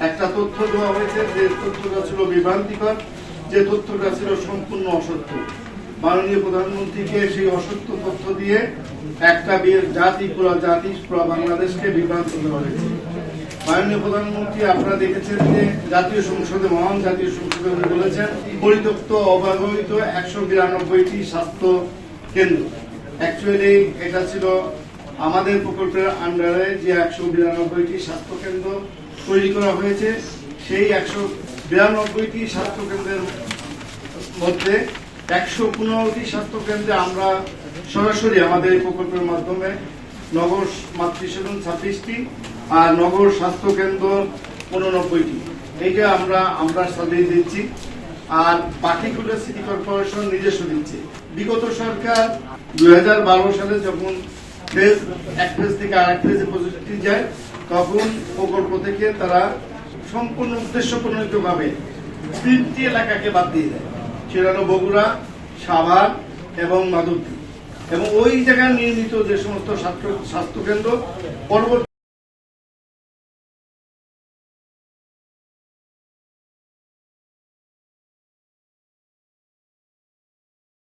একটা তথ্য দেওয়া হয়েছে, যে তথ্যটা ছিল বিভ্রান্তিকর, যে তথ্যটা ছিল সম্পূর্ণ অসত্য। মাননীয় প্রধানমন্ত্রীকে সেই অসত্য তথ্য দিয়ে একটা জাতি পুরা বাংলাদেশকে বিভ্রান্ত করা হয়েছে। মাননীয় প্রধানমন্ত্রী আপনারা দেখেছেন যে জাতীয় সংসদে, মহান জাতীয় সংসদে উনি বলেছেন পরিত্যক্ত অব্যবহৃত 192টি স্বাস্থ্য কেন্দ্র। অ্যাকচুয়ালি এটা ছিল আমাদের প্রকল্পের আন্ডারে যে 192টি স্বাস্থ্য কেন্দ্র তৈরি করা হয়েছে, সেই 192টি স্বাস্থ্য কেন্দ্রের মধ্যে 115টি স্বাস্থ্য কেন্দ্রে আমরা সরাসরি আমাদের এই প্রকল্পের মাধ্যমে নগর মাতৃসদন 26টি আর নগর স্বাস্থ্য কেন্দ্র 89টি, এইটা আমরা সার্ভিস দিচ্ছি। আর বাকিগুলো সিটি কর্পোরেশন নিজস্ব দিচ্ছে। বিগত সরকার 2012 সালে যখন এক ফেজ থেকে আরেক ফেজে প্রযুক্তি যায়, তখন প্রকল্প থেকে তারা সম্পূর্ণ উদ্দেশ্য প্রণোদিতভাবে 3টি এলাকাকে বাদ দিয়ে দেয়, সেটা হল বগুড়া, সাভার এবং মাধবদী। এবং ওই জায়গায় নির্মিত যে সমস্ত স্বাস্থ্য কেন্দ্র পরবর্তী